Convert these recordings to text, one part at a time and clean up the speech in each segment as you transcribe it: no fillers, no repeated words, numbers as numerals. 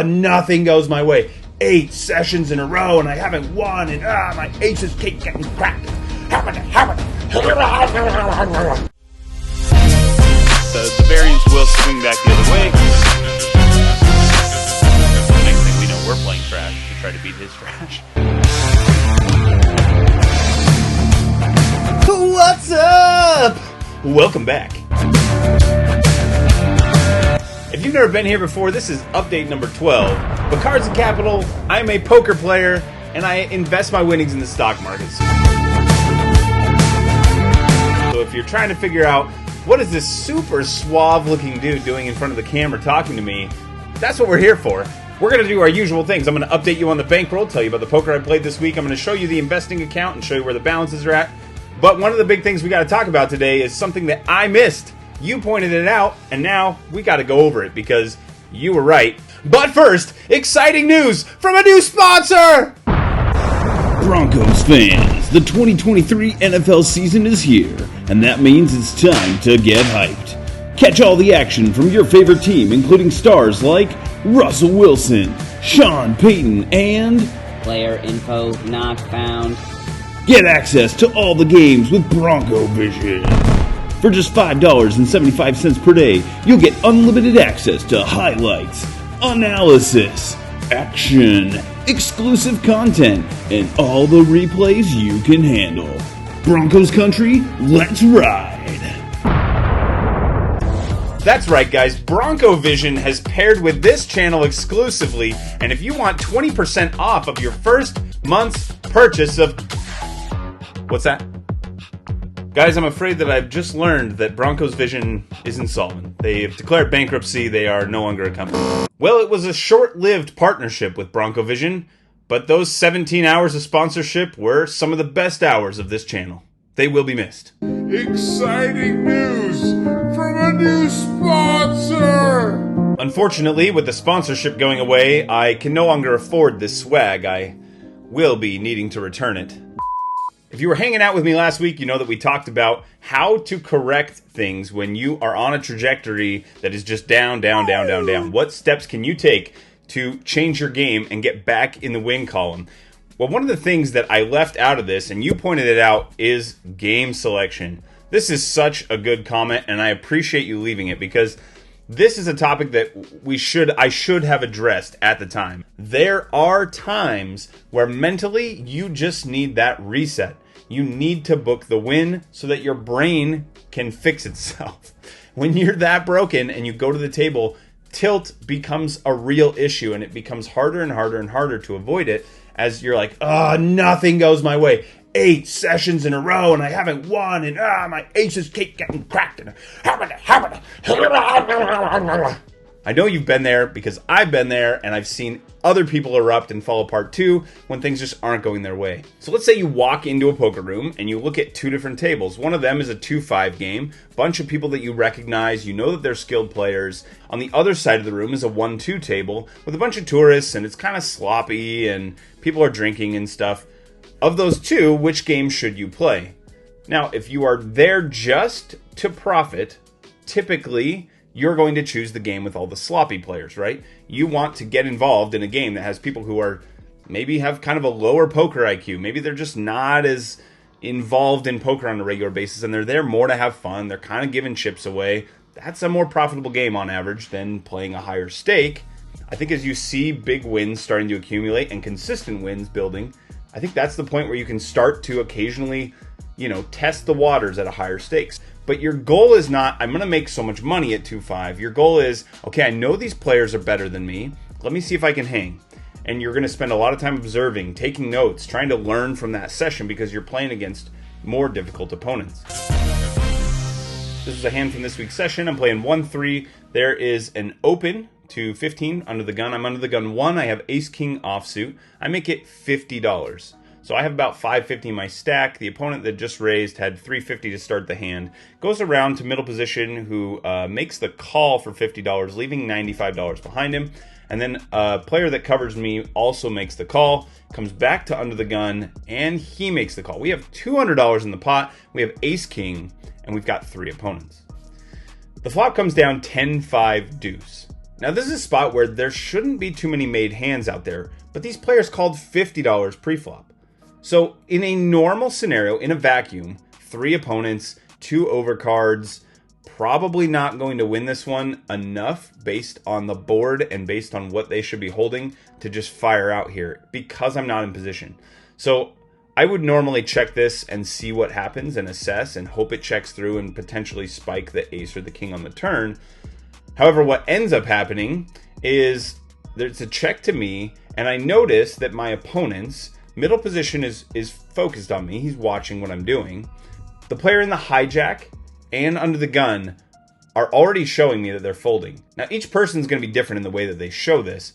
nothing goes my way. 8 sessions in a row and I haven't won, and my aces keep getting cracked. The variance will swing back the other way. The next thing we know, we're playing trash to try to beat his trash. What's up? Welcome back. If you've never been here before, this is update number 12. But Cards and Capital, I'm a poker player, and I invest my winnings in the stock markets. So if you're trying to figure out, what is this super suave-looking dude doing in front of the camera talking to me, that's what we're here for. We're going to do our usual things. I'm going to update you on the bankroll, tell you about the poker I played this week. I'm going to show you the investing account and show you where the balances are at. But one of the big things we got to talk about today is something that I missed. You pointed it out, and now we got to go over it because you were right. But first, exciting news from a new sponsor! Broncos fans, the 2023 NFL season is here, and that means it's time to get hyped. Catch all the action from your favorite team, including stars like Russell Wilson, Sean Payton, and... Player info not found. Get access to all the games with Broncos Vision. For just $5.75 per day, you'll get unlimited access to highlights, analysis, action, exclusive content, and all the replays you can handle. Broncos Country, let's ride! That's right, guys. Broncos Vision has paired with this channel exclusively, and if you want 20% off of your first month's purchase of... What's that? Guys, I'm afraid that I've just learned that Broncos Vision is insolvent. They have declared bankruptcy. They are no longer a company. Well, it was a short-lived partnership with Broncos Vision, but those 17 hours of sponsorship were some of the best hours of this channel. They will be missed. Exciting news from a new sponsor! Unfortunately, with the sponsorship going away, I can no longer afford this swag. I will be needing to return it. If you were hanging out with me last week, you know that we talked about how to correct things when you are on a trajectory that is just down, down, down, down, down. What steps can you take to change your game and get back in the win column? Well, one of the things that I left out of this, and you pointed it out, is game selection. This is such a good comment, and I appreciate you leaving it because this is a topic that I should have addressed at the time. There are times where mentally you just need that reset. You need to book the win so that your brain can fix itself. When you're that broken and you go to the table, tilt becomes a real issue and it becomes harder and harder and harder to avoid it as you're like, nothing goes my way. 8 sessions in a row and I haven't won, and my aces keep getting cracked. I know you've been there because I've been there, and I've seen other people erupt and fall apart too when things just aren't going their way. So let's say you walk into a poker room and you look at 2 different tables. One of them is a 2-5 game, bunch of people that you recognize, you know that they're skilled players. On the other side of the room is a 1-2 table with a bunch of tourists, and it's kind of sloppy and people are drinking and stuff. Of those 2, which game should you play? Now, if you are there just to profit, typically you're going to choose the game with all the sloppy players, right? You want to get involved in a game that has people who are maybe have kind of a lower poker IQ. Maybe they're just not as involved in poker on a regular basis, and they're there more to have fun. They're kind of giving chips away. That's a more profitable game on average than playing a higher stake. I think as you see big wins starting to accumulate and consistent wins building, I think that's the point where you can start to occasionally, test the waters at a higher stakes. But your goal is not, I'm going to make so much money at 2-5. Your goal is, okay, I know these players are better than me. Let me see if I can hang. And you're going to spend a lot of time observing, taking notes, trying to learn from that session because you're playing against more difficult opponents. This is a hand from this week's session. I'm playing 1-3. There is an open to 15 under the gun. I'm under the gun 1. I have ace-king offsuit. I make it $50. So I have about $550 in my stack. The opponent that just raised had $350 to start the hand. Goes around to middle position, who makes the call for $50, leaving $95 behind him. And then a player that covers me also makes the call, comes back to under the gun, and he makes the call. We have $200 in the pot. We have ace-king, and we've got 3 opponents. The flop comes down 10-5 deuce. Now this is a spot where there shouldn't be too many made hands out there, but these players called $50 pre-flop. So in a normal scenario, in a vacuum, 3 opponents, 2 overcards, probably not going to win this one enough based on the board and based on what they should be holding to just fire out here because I'm not in position. So I would normally check this and see what happens and assess and hope it checks through and potentially spike the ace or the king on the turn. However, what ends up happening is there's a check to me, and I notice that my opponent's middle position is focused on me. He's watching what I'm doing. The player in the hijack and under the gun are already showing me that they're folding. Now, each person's going to be different in the way that they show this,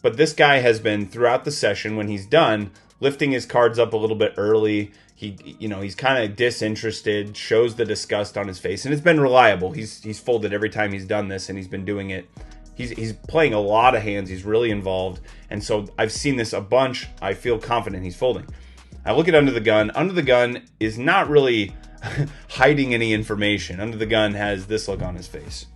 but this guy has been, throughout the session, when he's done, lifting his cards up a little bit early. He's kind of disinterested, shows the disgust on his face, and it's been reliable. He's folded every time he's done this, and he's been doing it. He's playing a lot of hands. He's really involved, and so I've seen this a bunch. I feel confident he's folding. I look at under the gun. Under the gun is not really hiding any information. Under the gun has this look on his face.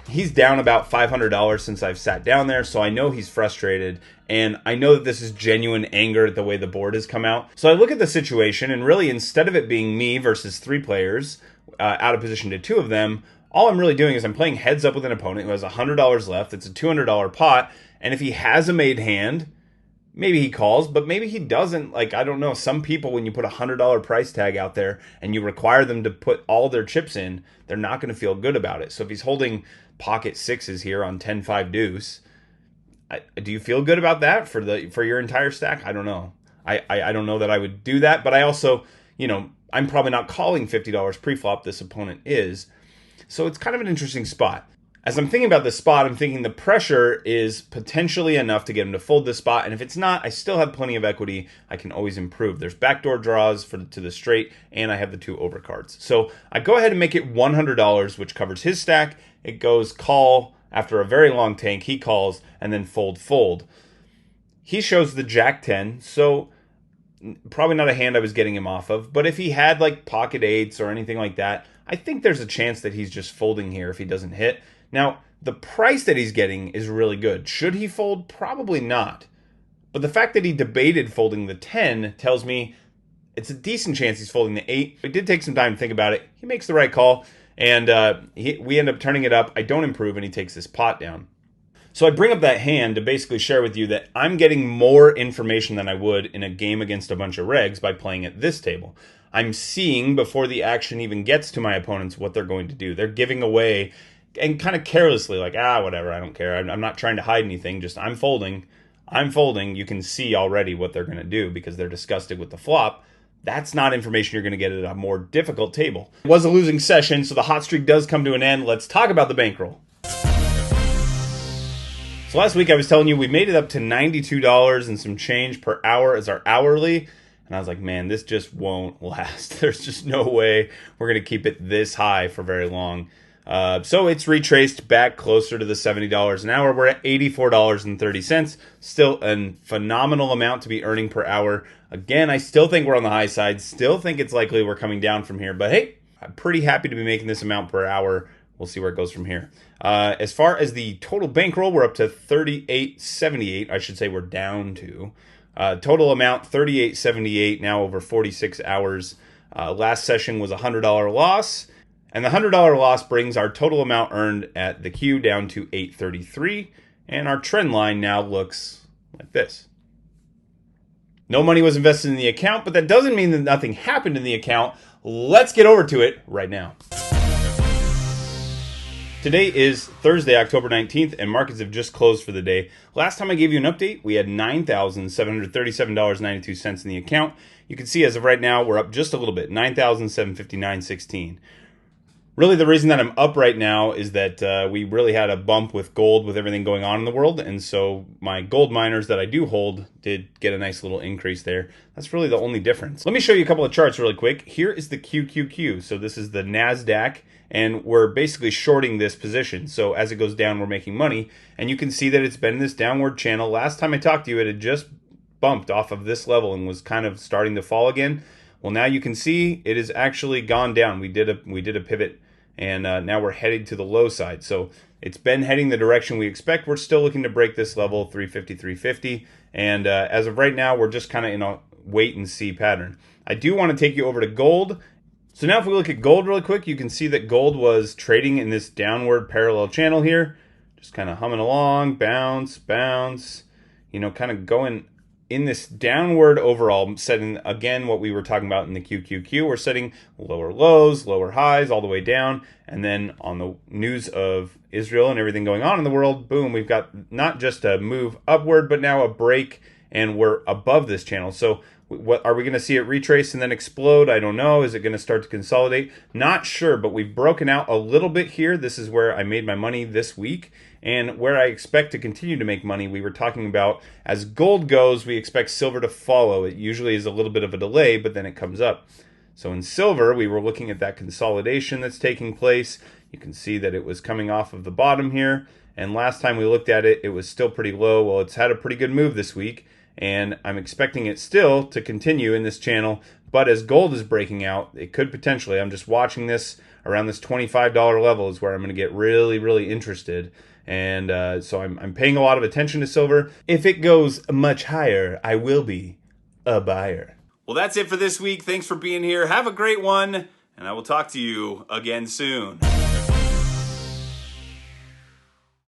He's down about $500 since I've sat down there, so I know he's frustrated, and I know that this is genuine anger at the way the board has come out. So I look at the situation, and really, instead of it being me versus 3 players, out of position to 2 of them, all I'm really doing is I'm playing heads up with an opponent who has $100 left. It's a $200 pot, and if he has a made hand, maybe he calls, but maybe he doesn't. Like, I don't know. Some people, when you put a $100 price tag out there and you require them to put all their chips in, they're not going to feel good about it. So if he's holding pocket 6s here on 10-5 deuce, do you feel good about that for your entire stack? I don't know. I don't know that I would do that, but I also, I'm probably not calling $50 pre-flop. This opponent is. So it's kind of an interesting spot. As I'm thinking about this spot, I'm thinking the pressure is potentially enough to get him to fold this spot. And if it's not, I still have plenty of equity. I can always improve. There's backdoor draws to the straight, and I have the 2 overcards. So I go ahead and make it $100, which covers his stack. It goes call after a very long tank. He calls, and then fold. He shows the jack 10, so probably not a hand I was getting him off of. But if he had like pocket 8s or anything like that, I think there's a chance that he's just folding here if he doesn't hit. Now, the price that he's getting is really good. Should he fold? Probably not. But the fact that he debated folding the 10 tells me it's a decent chance he's folding the 8. It did take some time to think about it. He makes the right call, and we end up turning it up. I don't improve, and he takes this pot down. So I bring up that hand to basically share with you that I'm getting more information than I would in a game against a bunch of regs by playing at this table. I'm seeing before the action even gets to my opponents what they're going to do. They're giving away, and kind of carelessly, like, whatever, I don't care. I'm not trying to hide anything, just I'm folding. You can see already what they're going to do because they're disgusted with the flop. That's not information you're going to get at a more difficult table. It was a losing session, so the hot streak does come to an end. Let's talk about the bankroll. So last week I was telling you we made it up to $92 and some change per hour as our hourly. And I was like, man, this just won't last. There's just no way we're going to keep it this high for very long. So it's retraced back closer to the $70 an hour. We're at $84.30. Still a phenomenal amount to be earning per hour. Again, I still think we're on the high side. Still think it's likely we're coming down from here. But hey, I'm pretty happy to be making this amount per hour. We'll see where it goes from here. As far as the total bankroll, we're up to $38.78. I should say we're down to. Total amount, $38.78, now over 46 hours. Last session was a $100 loss. And the $100 loss brings our total amount earned at the Q down to $833. And our trend line now looks like this. No money was invested in the account, but that doesn't mean that nothing happened in the account. Let's get over to it right now. Today is Thursday, October 19th, and markets have just closed for the day. Last time I gave you an update, we had $9,737.92 in the account. You can see as of right now, we're up just a little bit, $9,759.16. Really, the reason that I'm up right now is that we really had a bump with gold with everything going on in the world, and so my gold miners that I do hold did get a nice little increase there. That's really the only difference. Let me show you a couple of charts really quick. Here is the QQQ. So this is the NASDAQ, and we're basically shorting this position. So as it goes down, we're making money, and you can see that it's been in this downward channel. Last time I talked to you, it had just bumped off of this level and was kind of starting to fall again. Well, now you can see it has actually gone down. We did a pivot and now we're headed to the low side. So it's been heading the direction we expect. We're still looking to break this level, 350, 350, and as of right now, we're just kind of in a wait and see pattern. I do want to take you over to gold. So now if we look at gold really quick, you can see that gold was trading in this downward parallel channel here, just kind of humming along, bounce, bounce, kind of going in this downward overall, setting again what we were talking about in the QQQ. We're setting lower lows, lower highs, all the way down, and then on the news of Israel and everything going on in the world, boom, we've got not just a move upward, but now a break, and we're above this channel. So what are we going to see it retrace and then explode? I don't know. Is it going to start to consolidate? Not sure, but we've broken out a little bit here. This is where I made my money this week, and where I expect to continue to make money. We were talking about as gold goes, we expect silver to follow. It usually is a little bit of a delay, but then it comes up. So in silver, we were looking at that consolidation that's taking place. You can see that it was coming off of the bottom here, and last time we looked at it, it was still pretty low. Well, it's had a pretty good move this week, and I'm expecting it still to continue in this channel. But as gold is breaking out, it could potentially, I'm just watching this around this $25 level is where I'm going to get really, really interested. And so I'm paying a lot of attention to silver. If it goes much higher, I will be a buyer. Well, that's it for this week. Thanks for being here. Have a great one, and I will talk to you again soon.